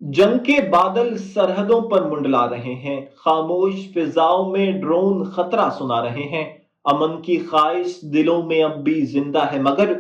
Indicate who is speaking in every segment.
Speaker 1: जंग के बादल सरहदों पर मुंडला रहे हैं। खामोश फिजाओं में ड्रोन खतरा सुना रहे हैं। अमन की ख्वाहिश दिलों में अब भी जिंदा है, मगर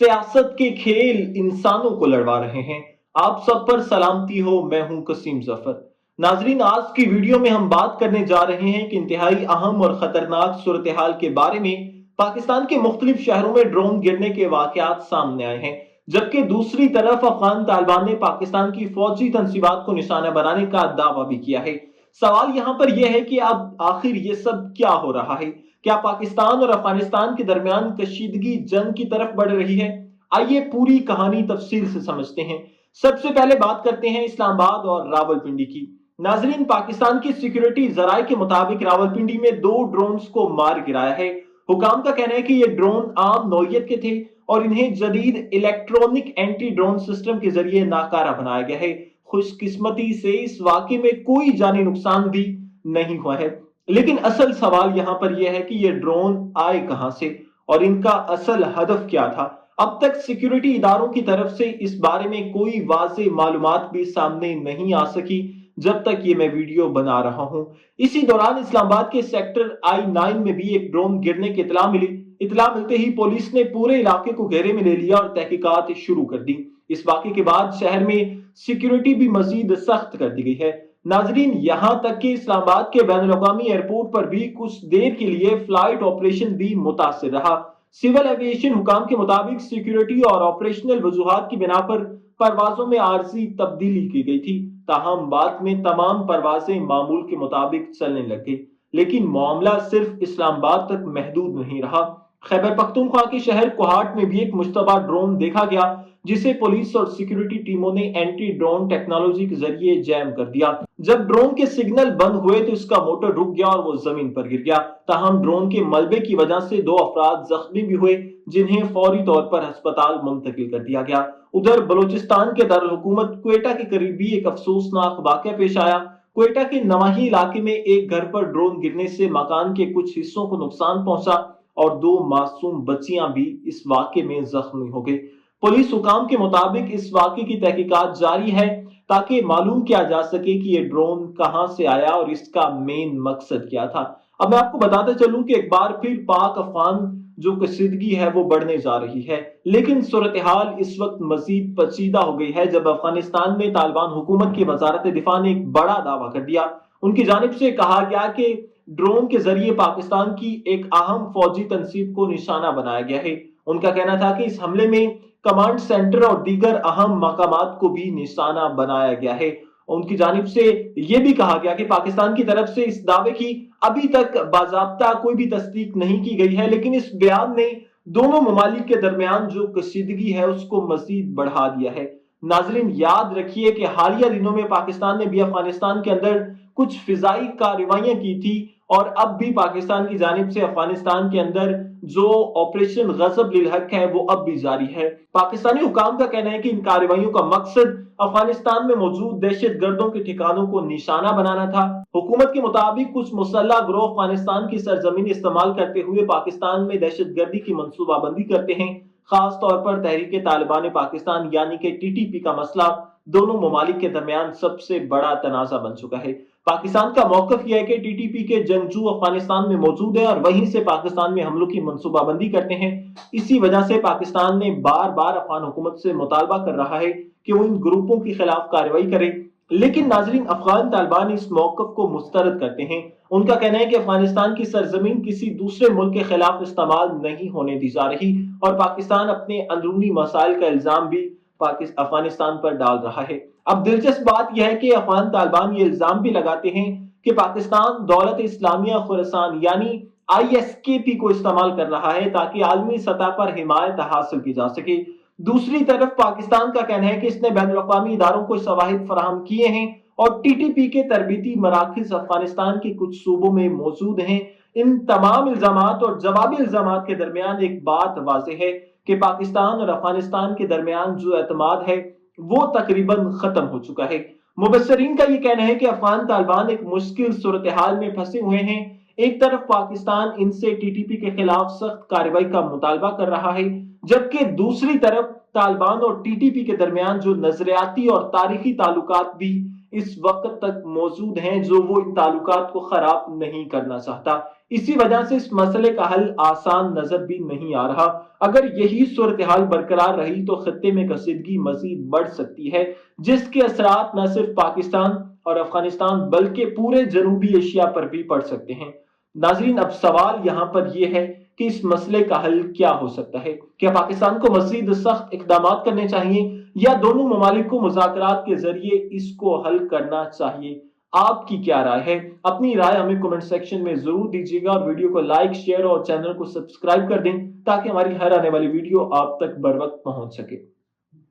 Speaker 1: सियासत के खेल इंसानों को लड़वा रहे हैं। आप सब पर सलामती हो, मैं हूं कसीम जफर। नाजरीन, आज की वीडियो में हम बात करने जा रहे हैं कि इंतहाई अहम और खतरनाक सूरत हाल के बारे में। पाकिस्तान के मुख्तलिफ शहरों में ड्रोन गिरने के वाकयात सामने आए हैं, जबकि दूसरी तरफ अफगान तालिबान ने पाकिस्तान की फौजी तंसीबात को निशाना बनाने का दावा भी किया है। सवाल यहां पर यह है कि अब आखिर ये सब क्या हो रहा है? क्या पाकिस्तान और अफगानिस्तान के दरमियान कशीदगी जंग की तरफ बढ़ रही है? आइए पूरी कहानी तफसील से समझते हैं। सबसे पहले बात करते हैं इस्लामाबाद और रावलपिंडी की। नाजरीन, पाकिस्तान की सिक्योरिटी जराये के मुताबिक रावलपिंडी में 2 ड्रोन्स को मार गिराया है। हुकाम का कहना है कि ये ड्रोन आम नौयत के थे और इन्हें जदीद इलेक्ट्रॉनिक एंटी ड्रोन सिस्टम के जरिए नाकारा बनाया गया है। खुशकिस्मती से इस वाकये में कोई जानी नुकसान भी नहीं हुआ है। लेकिन असल सवाल यहां पर यह है कि ये ड्रोन आए कहां से और इनका असल हदफ क्या था। अब तक सिक्योरिटी इदारों की तरफ से इस बारे में कोई वाज़ेह मालूमात भी सामने नहीं आ सकी जब तक ये मैं वीडियो बना रहा हूं। इसी दौरान इस्लामाबाद के सेक्टर I-9 में भी एक ड्रोन गिरने की इतला मिली। इतला मिलते ही पुलिस ने पूरे इलाके को घेरे में ले लिया और तहकीकात शुरू कर दी। इस वाक़े के बाद शहर में सिक्योरिटी भी मजीद सख्त कर दी गई है। नाजरीन, यहां तक कि इस्लामाबाद के बैनुल-अक़वामी एयरपोर्ट पर भी कुछ देर के लिए फ्लाइट ऑपरेशन भी मुतासिर रहा। सिविल एविएशन हुकाम के मुताबिक सिक्योरिटी और ऑपरेशनल वजूहात की बिना पर परवाजों में आर्जी तब्दीली की गई थी। ताहम बाद में तमाम परवाजें मामूल के मुताबिक चलने लग गई। लेकिन मामला सिर्फ इस्लामाबाद तक महदूद नहीं रहा। खैबर पख्तूनख्वा के शहर कोहाट में भी एक मुश्तबा ड्रोन देखा गया, जिसे पुलिस और सिक्योरिटी टीमों ने एंटी ड्रोन टेक्नोलॉजी के जरिए जैम कर दिया। जब ड्रोन के सिग्नल बंद हुए तो इसका मोटर रुक गया और वो जमीन पर गिर गया। ताहम ड्रोन के मलबे की वजह से 2 अफराद जख्मी भी हुए, जिन्हें फौरी तौर पर अस्पताल मुंतकिल कर दिया गया। उधर बलूचिस्तान के दारुल हुकूमत क्वेटा के करीब भी एक अफसोसनाक वाकया पेश आया। क्वेटा के नवाही इलाके में एक घर पर ड्रोन गिरने से मकान के कुछ हिस्सों को नुकसान पहुंचा और 2 मासूम बच्चियां भी इस वाकये में जख्मी हो गई। पुलिस हुकाम के मुताबिक इस वाकये की तहकीकात जारी है ताकि मालूम किया जा सके कि ये ड्रोन कहां से आया और इसका मेन मकसद क्या था। अब मैं आपको बताता चलूं कि एक बार फिर पाक अफगान जो कशीदगी है वो बढ़ने जा रही है। लेकिन सूरत हाल इस वक्त मजीद पेचीदा हो गई है जब अफगानिस्तान में तालिबान हुकूमत की वजारत दिफा ने एक बड़ा दावा कर दिया। उनकी जानिब से कहा गया कि ड्रोन के जरिए पाकिस्तान की एक अहम फौजी तनसीब को निशाना बनाया गया है। उनका कहना था कि इस हमले में कमांड सेंटर और दीगर अहम मकामात को भी निशाना बनाया गया है। उनकी जानिब से यह भी कहा गया कि पाकिस्तान की तरफ से इस दावे की अभी तक बाज़ाब्ता कोई भी तस्दीक नहीं की गई है, लेकिन इस बयान ने दोनों ममालिक के दरमियान जो कशीदगी है उसको मजीद बढ़ा दिया है। नाजरीन, याद रखिए कि हालिया दिनों में पाकिस्तान ने भी अफगानिस्तान के अंदर कुछ फिजाई कार्रवाइयां की थी और अब भी पाकिस्तान की जानिब से अफगानिस्तान के अंदर जो ऑपरेशन गजब लिल हक है वो अब भी जारी है। पाकिस्तानी हुकाम का कहना है कि इन कार्रवाइयों का मकसद अफगानिस्तान में मौजूद दहशत गर्दों के ठिकानों को निशाना बनाना था। हुकूमत के मुताबिक कुछ मुसल्लह गिरोह अफगानिस्तान की सरजमीन इस्तेमाल करते हुए पाकिस्तान में दहशत गर्दी की मनसूबाबंदी करते हैं। खास तौर पर तहरीक तालिबान पाकिस्तान यानी कि TTP का मसला दोनों ममालिक के दरमियान सबसे बड़ा तनाजा बन चुका है। पाकिस्तान का मौकफ यह है कि TTP के जंगजू अफगानिस्तान में मौजूद है और वहीं से पाकिस्तान में हमलों की मनसूबाबंदी करते हैं। इसी वजह से पाकिस्तान ने बार बार अफगान हुकूमत से मुतालबा कर रहा है कि वो इन ग्रुपों के खिलाफ कार्रवाई करे। लेकिन नाजरीन, अफगान तालिबान इस मौकफ को मुस्तरद करते हैं। उनका कहना है कि अफगानिस्तान की सरजमीन किसी दूसरे मुल्क के खिलाफ इस्तेमाल नहीं होने दी जा रही और पाकिस्तान अपने अंदरूनी मसाइल का इल्जाम भी अफगानिस्तान पर डाल रहा है। अब दिलचस्प बात यह है कि अफगान तालिबान ये इल्जाम भी लगाते हैं कि पाकिस्तान दौलत इस्लामिया खुरासान यानी ISKP को इस्तेमाल कर रहा है ताकि आलमी सतह पर हिमायत हासिल की जा सके। दूसरी तरफ पाकिस्तान का कहना है कि इसने बैनुल-अक़वामी इदारों को शवाहिद फराहम किए हैं और TTP के तरबीती मराकज़ अफगानिस्तान के कुछ सूबों में मौजूद हैं। इन तमाम इल्जामात और जवाबी इल्जामात के दरमियान एक बात वाज़ेह है कि पाकिस्तान और अफगानिस्तान के दरमियान जो एतमाद है वो तकरीबन खत्म हो चुका है। मुबस्सरीन का ये कहना है कि अफगान तालिबान एक मुश्किल सूरत हाल में फंसे हुए हैं। एक तरफ पाकिस्तान इनसे TTP के खिलाफ सख्त कार्रवाई का मुतालबा कर रहा है, जबकि दूसरी तरफ तालिबान और टीटीपी के दरमियान जो नजरियाती और तारीखी ताल्लुकात भी इस वक्त तक मौजूद हैं, जो वो इन ताल्लुकात को खराब नहीं करना चाहता। इसी वजह से इस मसले का हल आसान नजर भी नहीं आ रहा। अगर यही सूरत हाल बरकरार रही तो खत्ते में कशीदगी मजीद बढ़ सकती है, जिसके असरात न सिर्फ पाकिस्तान और अफगानिस्तान बल्कि पूरे जनूबी एशिया पर भी पड़ सकते हैं। नाजरीन, अब सवाल यहाँ पर यह है कि इस मसले का हल क्या हो सकता है। क्या पाकिस्तान को मजीद सख्त इकदाम करने चाहिए या दोनों ममालिक को मुज़ाकरात के जरिए इसको हल करना चाहिए? आपकी क्या राय है? अपनी राय हमें कमेंट सेक्शन में जरूर दीजिएगा और वीडियो को लाइक, शेयर और चैनल को सब्सक्राइब कर दें ताकि हमारी हर आने वाली वीडियो आप तक बर वक्त पहुंच सके।